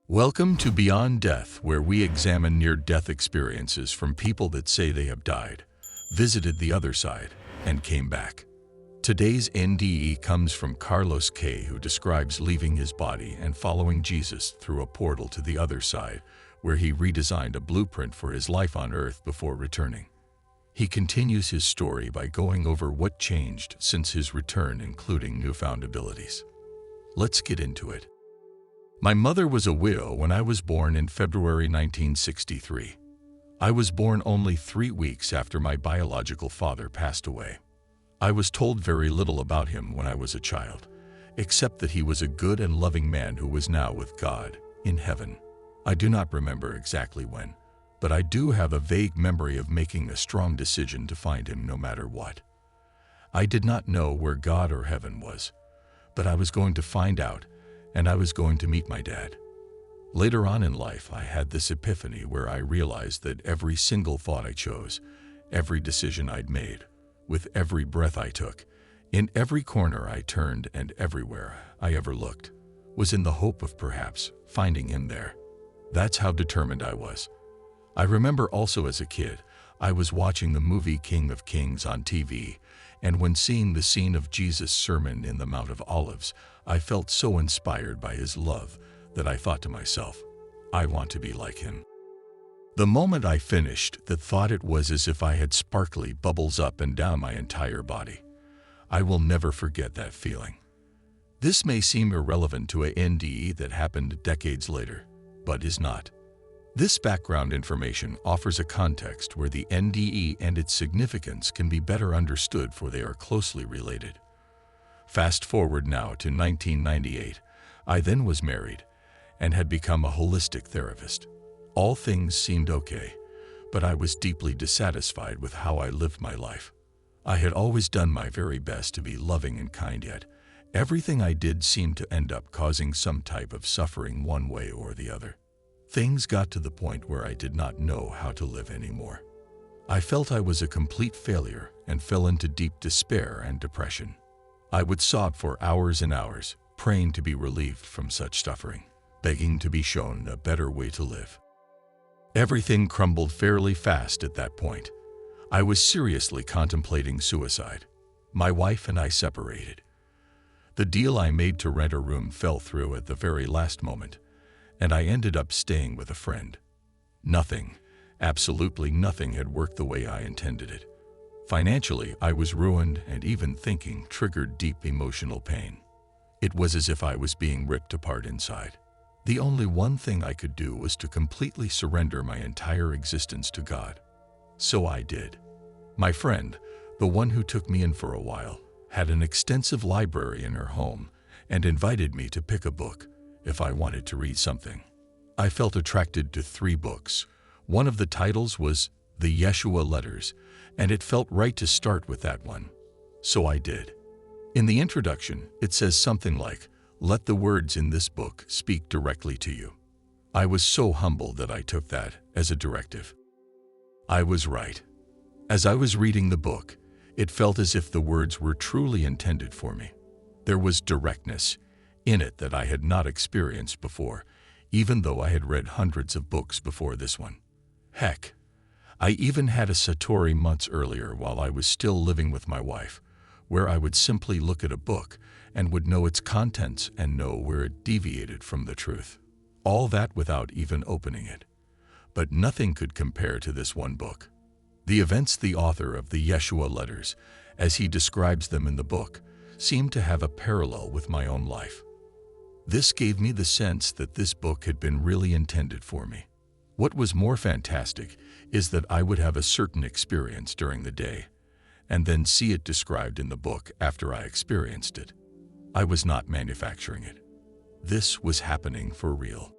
Welcome to Beyond Death, where we examine near-death experiences from people that say they have died, visited the other side, and came back. Today's NDE comes from Carlos K., who describes leaving his body and following Jesus through a portal to the other side, where he redesigned a blueprint for his life on Earth before returning. He continues his story by going over what changed since his return, including newfound abilities. Let's get into it. My mother was a widow when I was born in February 1963. I was born only 3 weeks after my biological father passed away. I was told very little about him when I was a child, except that he was a good and loving man who was now with God, in heaven. I do not remember exactly when, but I do have a vague memory of making a strong decision to find him no matter what. I did not know where God or heaven was, but I was going to find out, and I was going to meet my dad. Later on in life, I had this epiphany where I realized that every single thought I chose, every decision I'd made, with every breath I took, in every corner I turned and everywhere I ever looked, was in the hope of perhaps finding him there. That's how determined I was. I remember also as a kid, I was watching the movie King of Kings on TV, and when seeing the scene of Jesus' sermon in the Mount of Olives, I felt so inspired by his love that I thought to myself, I want to be like him. The moment I finished that thought, it was as if I had sparkly bubbles up and down my entire body. I will never forget that feeling. This may seem irrelevant to a NDE that happened decades later, but is not. This background information offers a context where the NDE and its significance can be better understood, for they are closely related. Fast forward now to 1998. I then was married and had become a holistic therapist. All things seemed okay, but I was deeply dissatisfied with how I lived my life. I had always done my very best to be loving and kind, yet everything I did seemed to end up causing some type of suffering one way or the other. Things got to the point where I did not know how to live anymore. I felt I was a complete failure and fell into deep despair and depression. I would sob for hours and hours, praying to be relieved from such suffering, begging to be shown a better way to live. Everything crumbled fairly fast at that point. I was seriously contemplating suicide. My wife and I separated. The deal I made to rent a room fell through at the very last moment, and I ended up staying with a friend. Nothing, absolutely nothing had worked the way I intended it. Financially, I was ruined, and even thinking triggered deep emotional pain. It was as if I was being ripped apart inside. The only one thing I could do was to completely surrender my entire existence to God. So I did. My friend, the one who took me in for a while, had an extensive library in her home and invited me to pick a book if I wanted to read something. I felt attracted to 3 books. One of the titles was The Yeshua Letters, and it felt right to start with that one. So I did. In the introduction, it says something like, "Let the words in this book speak directly to you." I was so humbled that I took that as a directive. I was right. As I was reading the book, it felt as if the words were truly intended for me. There was directness in it that I had not experienced before, even though I had read hundreds of books before this one. Heck, I even had a Satori months earlier while I was still living with my wife, where I would simply look at a book and would know its contents and know where it deviated from the truth. All that without even opening it. But nothing could compare to this one book. The events the author of the Yeshua Letters, as he describes them in the book, seemed to have a parallel with my own life. This gave me the sense that this book had been really intended for me. What was more fantastic is that I would have a certain experience during the day, and then see it described in the book after I experienced it. I was not manufacturing it. This was happening for real.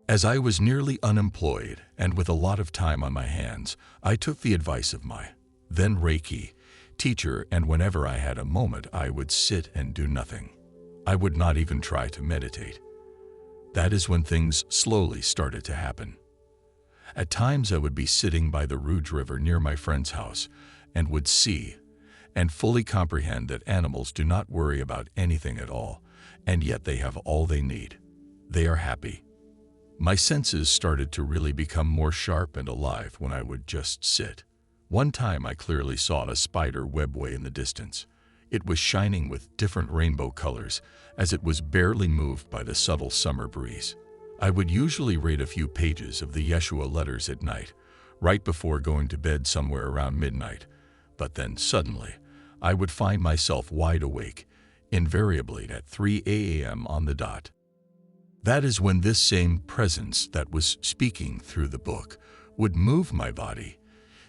As I was nearly unemployed and with a lot of time on my hands, I took the advice of my then Reiki teacher, and whenever I had a moment, I would sit and do nothing. I would not even try to meditate. That is when things slowly started to happen. At times I would be sitting by the Rouge River near my friend's house and would see and fully comprehend that animals do not worry about anything at all, and yet they have all they need. They are happy. My senses started to really become more sharp and alive when I would just sit. One time I clearly saw a spider webway in the distance. It was shining with different rainbow colors as it was barely moved by the subtle summer breeze. I would usually read a few pages of the Yeshua letters at night, right before going to bed somewhere around midnight. But then suddenly, I would find myself wide awake, invariably at 3 a.m. on the dot. That is when this same presence that was speaking through the book would move my body,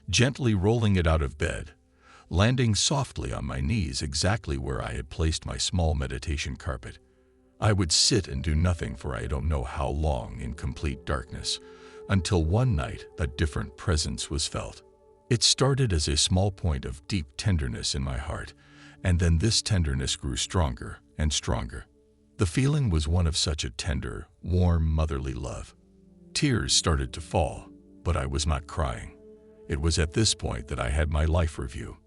gently rolling it out of bed, landing softly on my knees exactly where I had placed my small meditation carpet. I would sit and do nothing for I don't know how long in complete darkness, until one night a different presence was felt. It started as a small point of deep tenderness in my heart, and then this tenderness grew stronger and stronger. The feeling was one of such a tender, warm, motherly love. Tears started to fall, but I was not crying. It was at this point that I had my life review.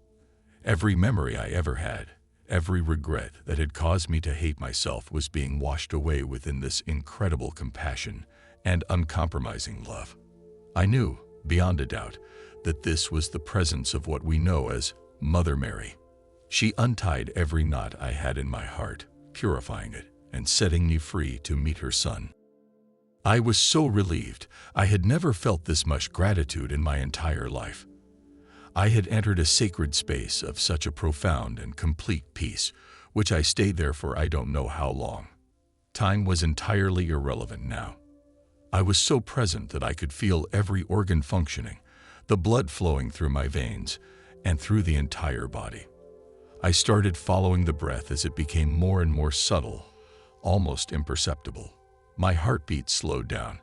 Every memory I ever had, every regret that had caused me to hate myself was being washed away within this incredible compassion and uncompromising love. I knew, beyond a doubt, that this was the presence of what we know as Mother Mary. She untied every knot I had in my heart, purifying it and setting me free to meet her Son. I was so relieved. I had never felt this much gratitude in my entire life. I had entered a sacred space of such a profound and complete peace, which I stayed there for I don't know how long. Time was entirely irrelevant now. I was so present that I could feel every organ functioning, the blood flowing through my veins and through the entire body. I started following the breath as it became more and more subtle, almost imperceptible. My heartbeat slowed down.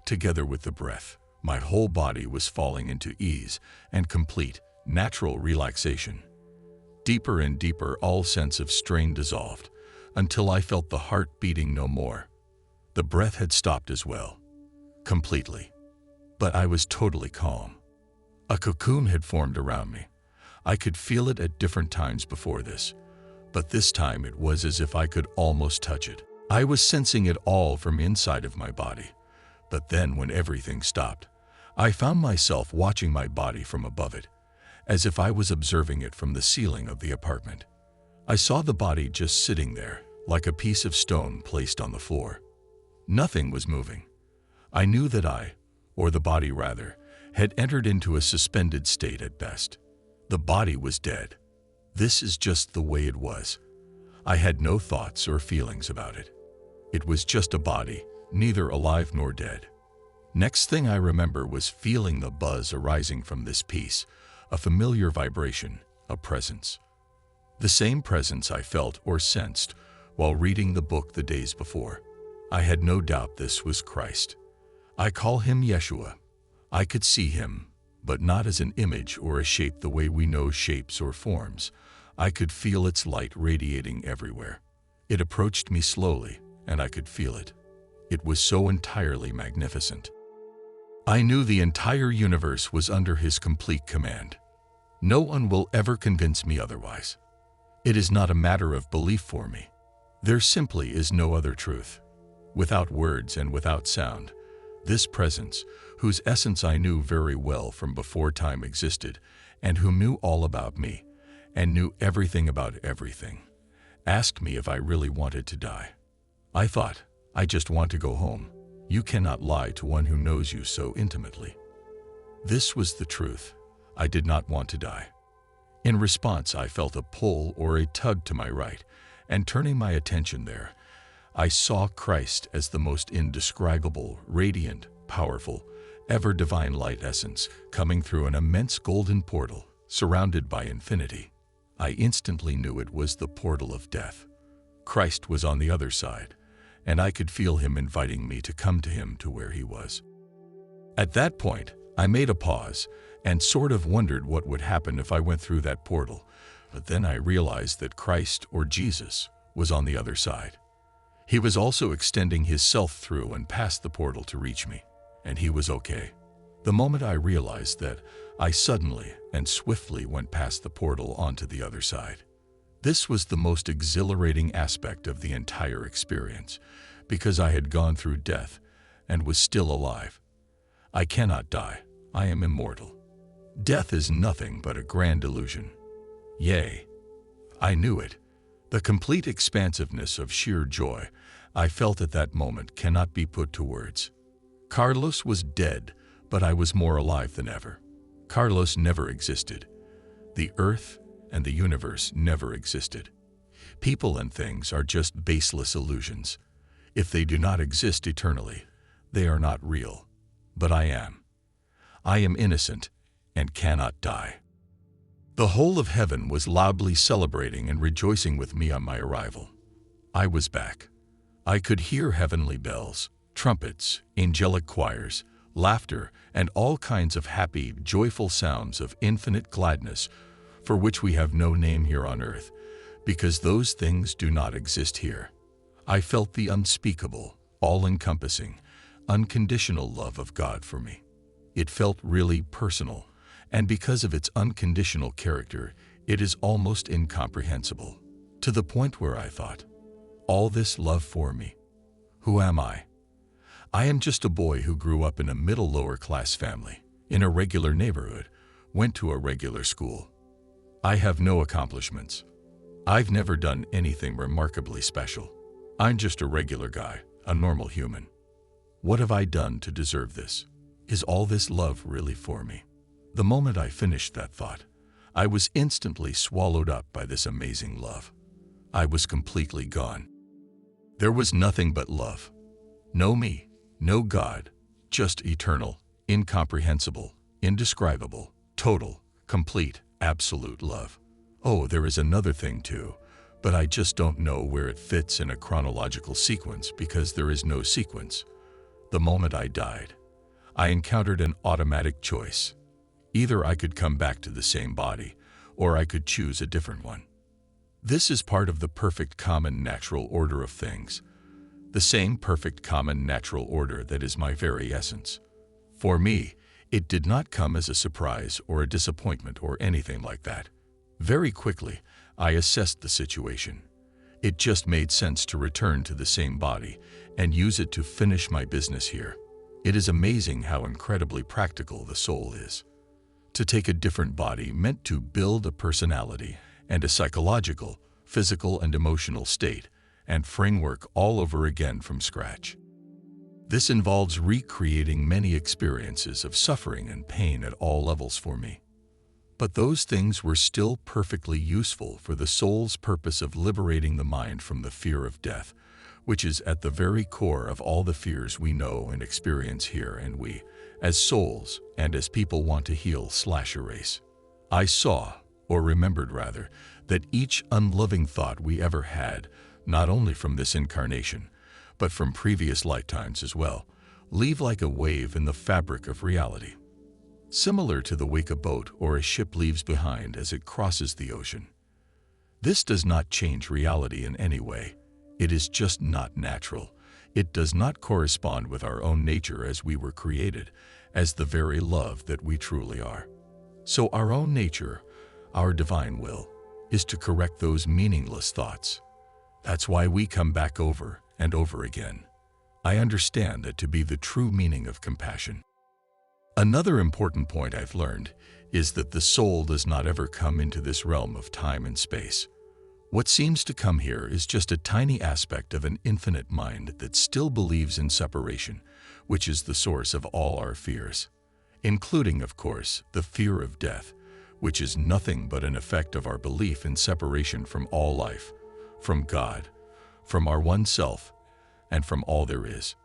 Together with the breath, my whole body was falling into ease and complete, natural relaxation. Deeper and deeper, all sense of strain dissolved, until I felt the heart beating no more. The breath had stopped as well, completely. But I was totally calm. A cocoon had formed around me. I could feel it at different times before this, but this time it was as if I could almost touch it. I was sensing it all from inside of my body. But then when everything stopped, I found myself watching my body from above it, as if I was observing it from the ceiling of the apartment. I saw the body just sitting there, like a piece of stone placed on the floor. Nothing was moving. I knew that I, or the body rather, had entered into a suspended state at best. The body was dead. This is just the way it was. I had no thoughts or feelings about it. It was just a body, neither alive nor dead. Next thing I remember was feeling the buzz arising from this piece, a familiar vibration, a presence. The same presence I felt or sensed while reading the book the days before. I had no doubt this was Christ. I call him Yeshua. I could see him, but not as an image or a shape the way we know shapes or forms. I could feel its light radiating everywhere. It approached me slowly, and I could feel it. It was so entirely magnificent. I knew the entire universe was under his complete command. No one will ever convince me otherwise. It is not a matter of belief for me. There simply is no other truth. Without words and without sound, this presence, whose essence I knew very well from before time existed, and who knew all about me, and knew everything about everything, asked me if I really wanted to die. I thought, I just want to go home. You cannot lie to one who knows you so intimately. This was the truth. I did not want to die. In response, I felt a pull or a tug to my right, and turning my attention there, I saw Christ as the most indescribable, radiant, powerful, ever divine light essence coming through an immense golden portal surrounded by infinity. I instantly knew it was the portal of death. Christ was on the other side, and I could feel him inviting me to come to him to where he was. At that point, I made a pause and sort of wondered what would happen if I went through that portal, but then I realized that Christ, or Jesus, was on the other side. He was also extending his self through and past the portal to reach me, and he was okay. The moment I realized that, I suddenly and swiftly went past the portal onto the other side. This was the most exhilarating aspect of the entire experience, because I had gone through death, and was still alive. I cannot die. I am immortal. Death is nothing but a grand illusion. Yea, I knew it. The complete expansiveness of sheer joy I felt at that moment cannot be put to words. Carlos was dead, but I was more alive than ever. Carlos never existed. The earth and the universe never existed. People and things are just baseless illusions. If they do not exist eternally, they are not real. But I am. I am innocent and cannot die. The whole of heaven was loudly celebrating and rejoicing with me on my arrival. I was back. I could hear heavenly bells, trumpets, angelic choirs, laughter, and all kinds of happy, joyful sounds of infinite gladness for which we have no name here on earth, because those things do not exist here. I felt the unspeakable, all-encompassing, unconditional love of God for me. It felt really personal, and because of its unconditional character, it is almost incomprehensible, to the point where I thought, all this love for me, who am I? I am just a boy who grew up in a middle lower class family, in a regular neighborhood, went to a regular school. I have no accomplishments. I've never done anything remarkably special. I'm just a regular guy, a normal human. What have I done to deserve this? Is all this love really for me? The moment I finished that thought, I was instantly swallowed up by this amazing love. I was completely gone. There was nothing but love. No me, no God, just eternal, incomprehensible, indescribable, total, complete, absolute love. Oh, there is another thing too, but I just don't know where it fits in a chronological sequence because there is no sequence. The moment I died, I encountered an automatic choice. Either I could come back to the same body, or I could choose a different one. This is part of the perfect common natural order of things, the same perfect common natural order that is my very essence. For me, it did not come as a surprise or a disappointment or anything like that. Very quickly, I assessed the situation. It just made sense to return to the same body and use it to finish my business here. It is amazing how incredibly practical the soul is. To take a different body meant to build a personality and a psychological, physical, and emotional state and framework all over again from scratch. This involves recreating many experiences of suffering and pain at all levels for me. But those things were still perfectly useful for the soul's purpose of liberating the mind from the fear of death, which is at the very core of all the fears we know and experience here, and we, as souls and as people, want to heal/erase. I saw, or remembered rather, that each unloving thought we ever had, not only from this incarnation, but from previous lifetimes as well, leave like a wave in the fabric of reality. Similar to the wake a boat or a ship leaves behind as it crosses the ocean. This does not change reality in any way. It is just not natural. It does not correspond with our own nature as we were created, as the very love that we truly are. So our own nature, our divine will, is to correct those meaningless thoughts. That's why we come back over and over again. I understand that to be the true meaning of compassion. Another important point I've learned is that the soul does not ever come into this realm of time and space. What seems to come here is just a tiny aspect of an infinite mind that still believes in separation, which is the source of all our fears, including, of course, the fear of death, which is nothing but an effect of our belief in separation from all life, from God, from our one self, and from all there is.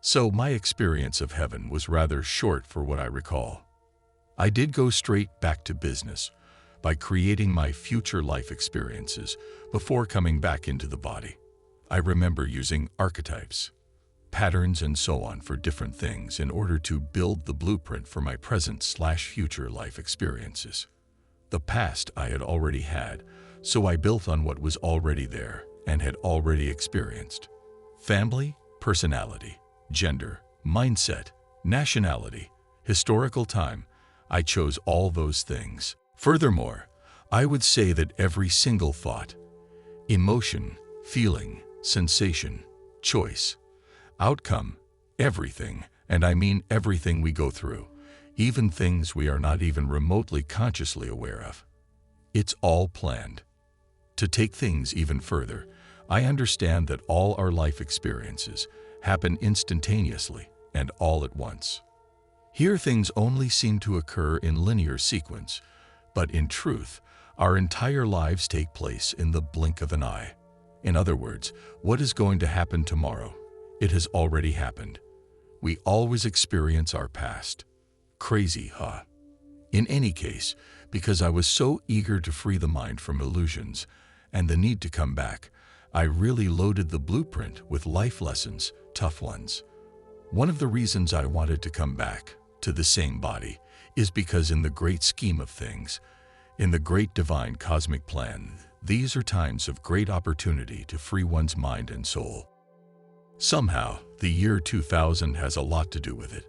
So my experience of heaven was rather short for what I recall. I did go straight back to business by creating my future life experiences before coming back into the body. I remember using archetypes, patterns, and so on for different things in order to build the blueprint for my present/future life experiences. The past I had already had, so I built on what was already there and had already experienced. Family, personality, gender, mindset, nationality, historical time, I chose all those things. Furthermore, I would say that every single thought, emotion, feeling, sensation, choice, outcome, Everything, and I mean everything we go through, even things we are not even remotely consciously aware of. It's all planned. To take things even further, I understand that all our life experiences happen instantaneously and all at once. Here things only seem to occur in linear sequence, but in truth, our entire lives take place in the blink of an eye. In other words, what is going to happen tomorrow? It has already happened. We always experience our past. Crazy, huh? In any case, because I was so eager to free the mind from illusions and the need to come back, I really loaded the blueprint with life lessons, tough ones. One of the reasons I wanted to come back to the same body is because in the great scheme of things, in the great divine cosmic plan, these are times of great opportunity to free one's mind and soul. Somehow, the year 2000 has a lot to do with it.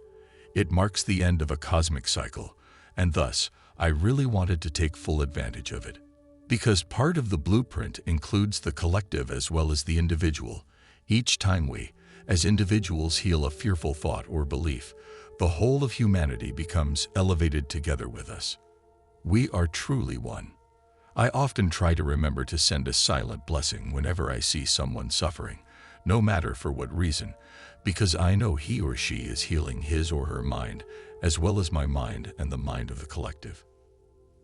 It marks the end of a cosmic cycle, and thus, I really wanted to take full advantage of it. Because part of the blueprint includes the collective as well as the individual. Each time we, as individuals, heal a fearful thought or belief, the whole of humanity becomes elevated together with us. We are truly one. I often try to remember to send a silent blessing whenever I see someone suffering, no matter for what reason, because I know he or she is healing his or her mind, as well as my mind and the mind of the collective.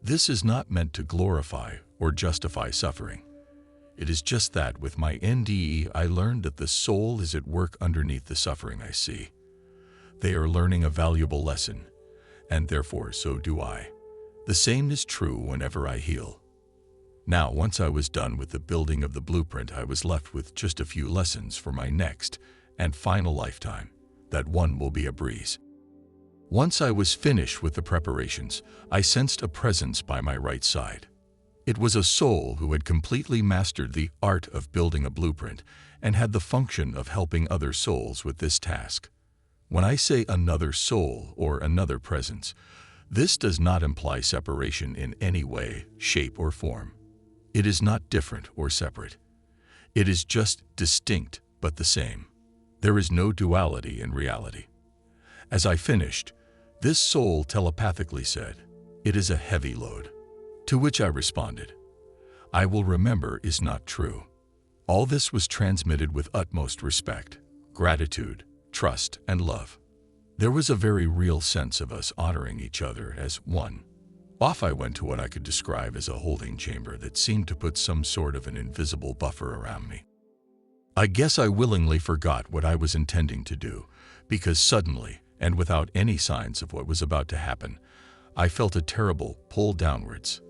This is not meant to glorify or justify suffering. It is just that with my NDE, I learned that the soul is at work underneath the suffering I see. They are learning a valuable lesson, and therefore so do I. The same is true whenever I heal. Now, once I was done with the building of the blueprint, I was left with just a few lessons for my next and final lifetime. That one will be a breeze. Once I was finished with the preparations, I sensed a presence by my right side. It was a soul who had completely mastered the art of building a blueprint and had the function of helping other souls with this task. When I say another soul or another presence, this does not imply separation in any way, shape, or form. It is not different or separate. It is just distinct but the same. There is no duality in reality. As I finished, this soul telepathically said, "It is a heavy load." To which I responded, "I will remember" is not true. All this was transmitted with utmost respect, gratitude, trust, and love. There was a very real sense of us honoring each other as one. Off I went to what I could describe as a holding chamber that seemed to put some sort of an invisible buffer around me. I guess I willingly forgot what I was intending to do, because suddenly, and without any signs of what was about to happen, I felt a terrible pull downwards.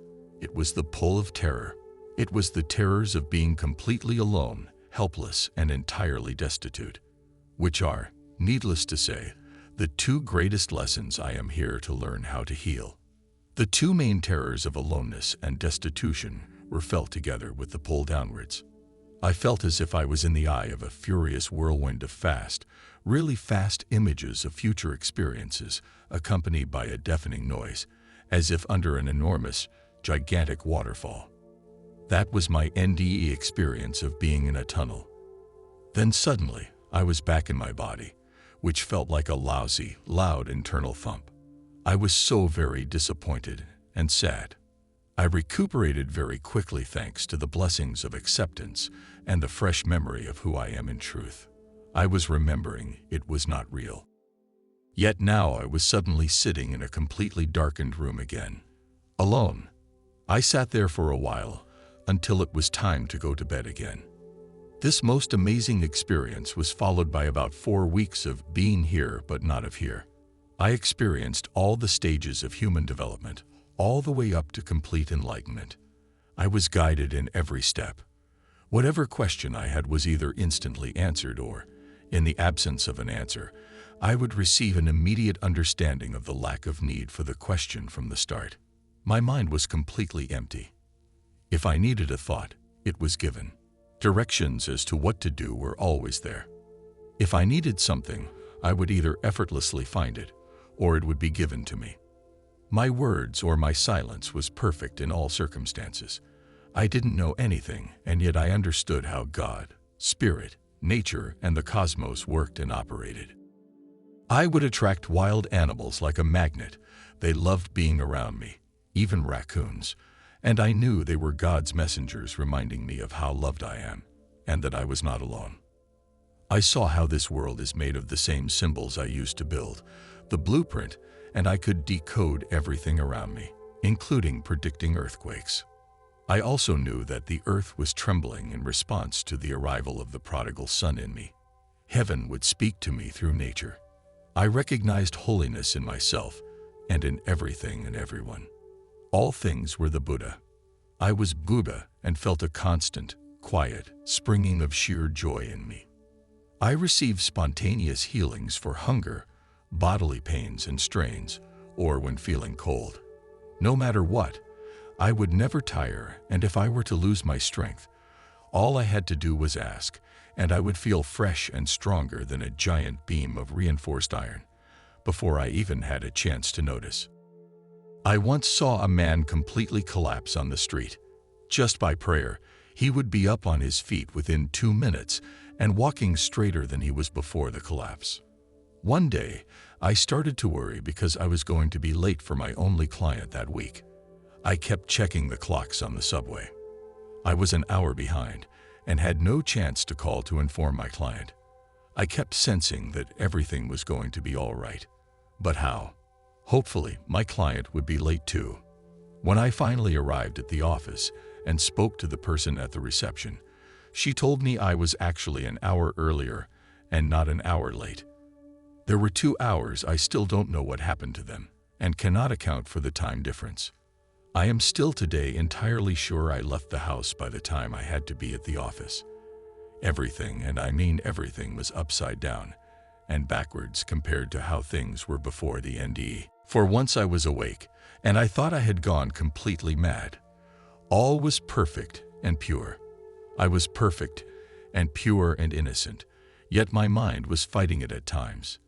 It was the pull of terror. It was the terrors of being completely alone, helpless, and entirely destitute, which are, needless to say, the two greatest lessons I am here to learn how to heal. The two main terrors of aloneness and destitution were felt together with the pull downwards. I felt as if I was in the eye of a furious whirlwind of fast, really fast images of future experiences, accompanied by a deafening noise, as if under an enormous, gigantic waterfall. That was my NDE experience of being in a tunnel. Then suddenly, I was back in my body, which felt like a lousy, loud internal thump. I was so very disappointed and sad. I recuperated very quickly thanks to the blessings of acceptance and the fresh memory of who I am in truth. I was remembering it was not real. Yet now I was suddenly sitting in a completely darkened room again, alone. I sat there for a while until it was time to go to bed again. This most amazing experience was followed by about 4 weeks of being here but not of here. I experienced all the stages of human development, all the way up to complete enlightenment. I was guided in every step. Whatever question I had was either instantly answered or, in the absence of an answer, I would receive an immediate understanding of the lack of need for the question from the start. My mind was completely empty. If I needed a thought, it was given. Directions as to what to do were always there. If I needed something, I would either effortlessly find it, or it would be given to me. My words or my silence was perfect in all circumstances. I didn't know anything, and yet I understood how God, Spirit, nature, and the cosmos worked and operated. I would attract wild animals like a magnet. They loved being around me, even raccoons, and I knew they were God's messengers reminding me of how loved I am and that I was not alone. I saw how this world is made of the same symbols I used to build, the blueprint, and I could decode everything around me, including predicting earthquakes. I also knew that the earth was trembling in response to the arrival of the prodigal son in me. Heaven would speak to me through nature. I recognized holiness in myself and in everything and everyone. All things were the Buddha. I was Buddha and felt a constant, quiet, springing of sheer joy in me. I received spontaneous healings for hunger, bodily pains and strains, or when feeling cold. No matter what, I would never tire, and if I were to lose my strength, all I had to do was ask, and I would feel fresh and stronger than a giant beam of reinforced iron, before I even had a chance to notice. I once saw a man completely collapse on the street. Just by prayer, he would be up on his feet within 2 minutes and walking straighter than he was before the collapse. One day, I started to worry because I was going to be late for my only client that week. I kept checking the clocks on the subway. I was an hour behind and had no chance to call to inform my client. I kept sensing that everything was going to be all right. But how? Hopefully, my client would be late too. When I finally arrived at the office and spoke to the person at the reception, she told me I was actually an hour earlier and not an hour late. There were 2 hours. I still don't know what happened to them and cannot account for the time difference. I am still today entirely sure I left the house by the time I had to be at the office. Everything, and I mean everything, was upside down and backwards compared to how things were before the NDE. For once I was awake, and I thought I had gone completely mad. All was perfect and pure. I was perfect and pure and innocent, yet my mind was fighting it at times.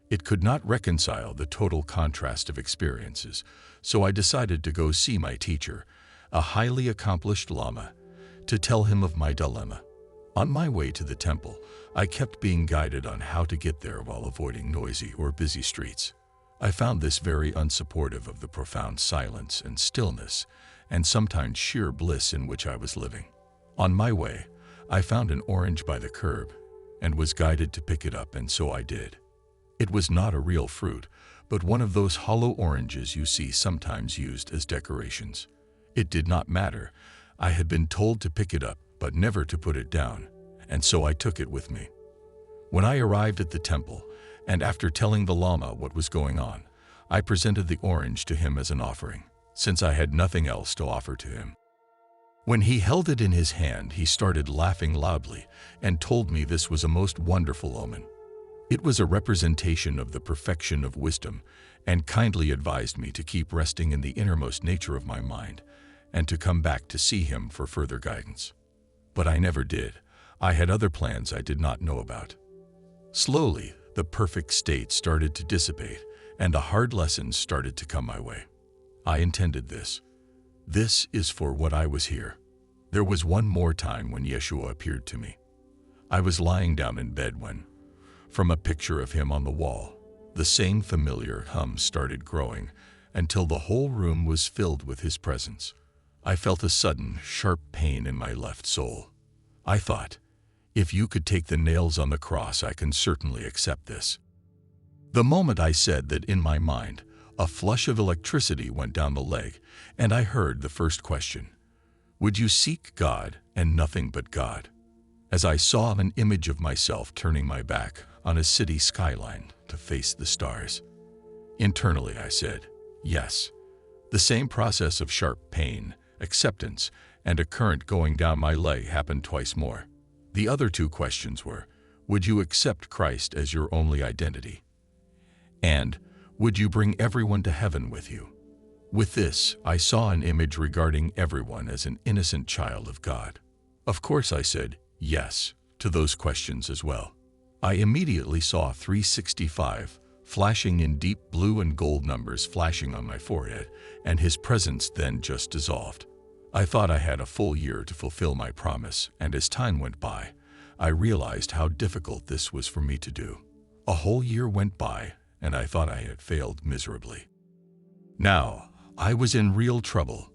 It could not reconcile the total contrast of experiences, so I decided to go see my teacher, a highly accomplished Lama, to tell him of my dilemma. On my way to the temple, I kept being guided on how to get there while avoiding noisy or busy streets. I found this very unsupportive of the profound silence and stillness, and sometimes sheer bliss in which I was living. On my way, I found an orange by the curb and was guided to pick it up, and so I did. It was not a real fruit, but one of those hollow oranges you see sometimes used as decorations. It did not matter. I had been told to pick it up, but never to put it down, and so I took it with me. When I arrived at the temple, and after telling the Lama what was going on, I presented the orange to him as an offering, since I had nothing else to offer to him. When he held it in his hand, he started laughing loudly and told me this was a most wonderful omen. It was a representation of the perfection of wisdom, and kindly advised me to keep resting in the innermost nature of my mind and to come back to see him for further guidance. But I never did. I had other plans I did not know about. Slowly, the perfect state started to dissipate, and the hard lessons started to come my way. I intended this. This is for what I was here. There was one more time when Yeshua appeared to me. I was lying down in bed when, from a picture of him on the wall, the same familiar hum started growing until the whole room was filled with his presence. I felt a sudden, sharp pain in my left soul. I thought, if you could take the nails on the cross, I can certainly accept this. The moment I said that in my mind, a flush of electricity went down the leg, and I heard the first question: would you seek God and nothing but God? As I saw an image of myself turning my back on a city skyline to face the stars. Internally, I said, yes. The same process of sharp pain, acceptance, and a current going down my leg happened twice more. The other 2 questions were, would you accept Christ as your only identity? And, would you bring everyone to heaven with you? With this, I saw an image regarding everyone as an innocent child of God. Of course, I said yes to those questions as well. I immediately saw 365 flashing in deep blue and gold numbers flashing on my forehead, and his presence then just dissolved. I thought I had a full year to fulfill my promise, and as time went by, I realized how difficult this was for me to do. A whole year went by, and I thought I had failed miserably. Now, I was in real trouble.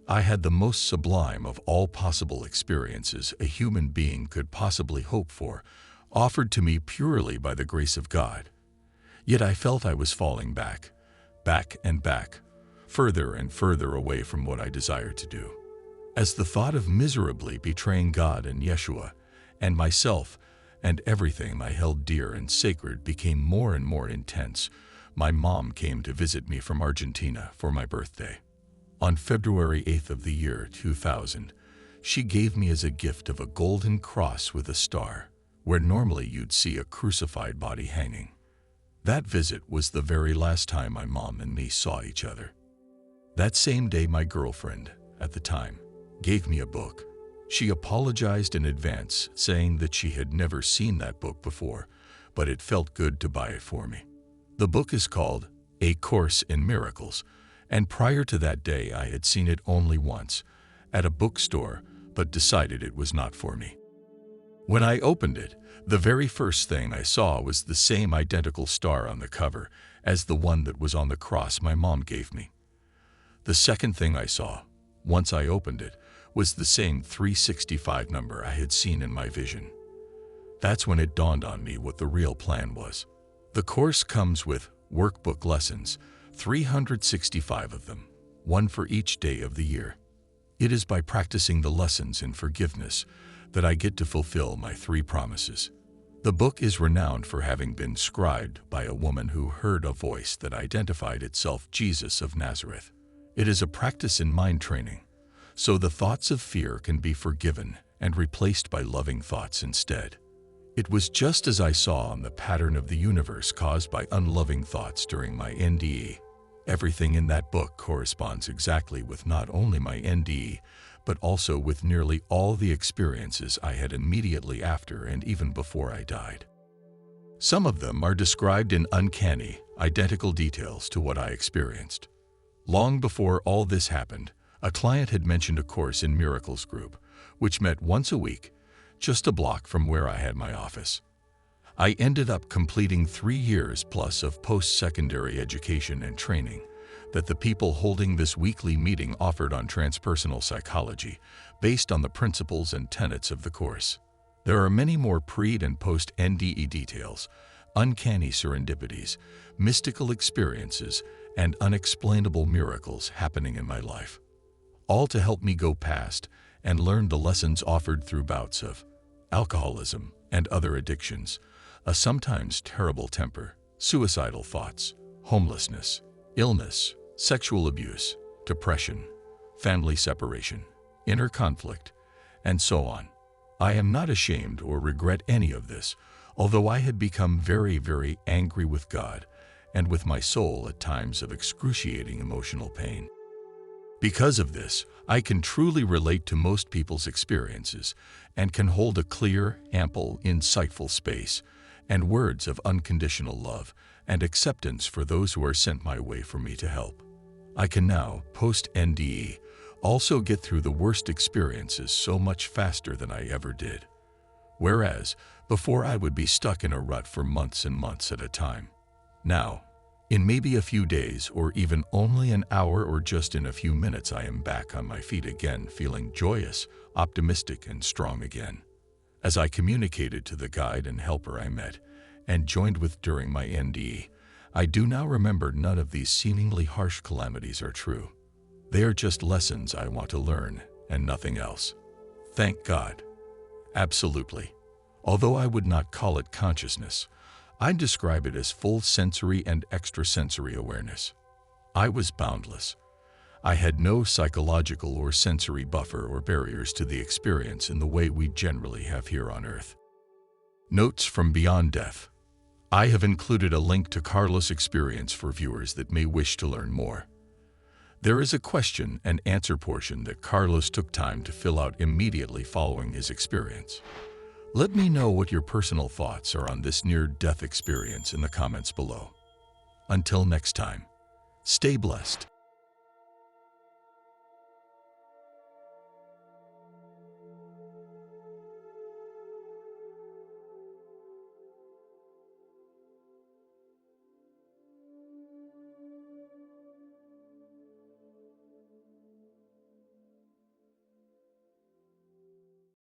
I had the most sublime of all possible experiences a human being could possibly hope for, offered to me purely by the grace of God. Yet I felt I was falling back and back, further and further away from what I desired to do. As the thought of miserably betraying God and Yeshua, and myself, and everything I held dear and sacred became more and more intense, my mom came to visit me from Argentina for my birthday. On February 8th of the year 2000, she gave me as a gift of a golden cross with a star, where normally you'd see a crucified body hanging. That visit was the very last time my mom and me saw each other. That same day, my girlfriend, at the time, gave me a book. She apologized in advance, saying that she had never seen that book before, but it felt good to buy it for me. The book is called A Course in Miracles, and prior to that day I had seen it only once, at a bookstore, but decided it was not for me. When I opened it, the very first thing I saw was the same identical star on the cover as the one that was on the cross my mom gave me. The second thing I saw, once I opened it, was the same 365 number I had seen in my vision. That's when it dawned on me what the real plan was. The course comes with workbook lessons, 365 of them, one for each day of the year. It is by practicing the lessons in forgiveness that I get to fulfill my 3 promises. The book is renowned for having been scribed by a woman who heard a voice that identified itself Jesus of Nazareth. It is a practice in mind training, so the thoughts of fear can be forgiven and replaced by loving thoughts instead. It was just as I saw on the pattern of the universe caused by unloving thoughts during my NDE. Everything in that book corresponds exactly with not only my NDE, but also with nearly all the experiences I had immediately after and even before I died. Some of them are described in uncanny, identical details to what I experienced. Long before all this happened, a client had mentioned a Course in Miracles group, which met once a week, just a block from where I had my office. I ended up completing 3 years plus of post-secondary education and training that the people holding this weekly meeting offered on transpersonal psychology, based on the principles and tenets of the course. There are many more pre- and post-NDE details, uncanny serendipities, mystical experiences, and unexplainable miracles happening in my life, all to help me go past and learn the lessons offered through bouts of alcoholism and other addictions, a sometimes terrible temper, suicidal thoughts, homelessness, illness, sexual abuse, depression, family separation, inner conflict, and so on. I am not ashamed or regret any of this, although I had become very, very angry with God and with my soul at times of excruciating emotional pain. Because of this, I can truly relate to most people's experiences and can hold a clear, ample, insightful space and words of unconditional love and acceptance for those who are sent my way for me to help. I can now, post-NDE, also get through the worst experiences so much faster than I ever did. Whereas, before I would be stuck in a rut for months and months at a time. Now, in maybe a few days or even only an hour or just in a few minutes, I am back on my feet again, feeling joyous, optimistic, and strong again. As I communicated to the guide and helper I met and joined with during my NDE, I do now remember none of these seemingly harsh calamities are true. They are just lessons I want to learn and nothing else. Thank God. Absolutely. Although I would not call it consciousness, I'd describe it as full sensory and extrasensory awareness. I was boundless. I had no psychological or sensory buffer or barriers to the experience in the way we generally have here on Earth. Notes from Beyond Death. I have included a link to Carlos' experience for viewers that may wish to learn more. There is a question and answer portion that Carlos took time to fill out immediately following his experience. Let me know what your personal thoughts are on this near-death experience in the comments below. Until next time, stay blessed.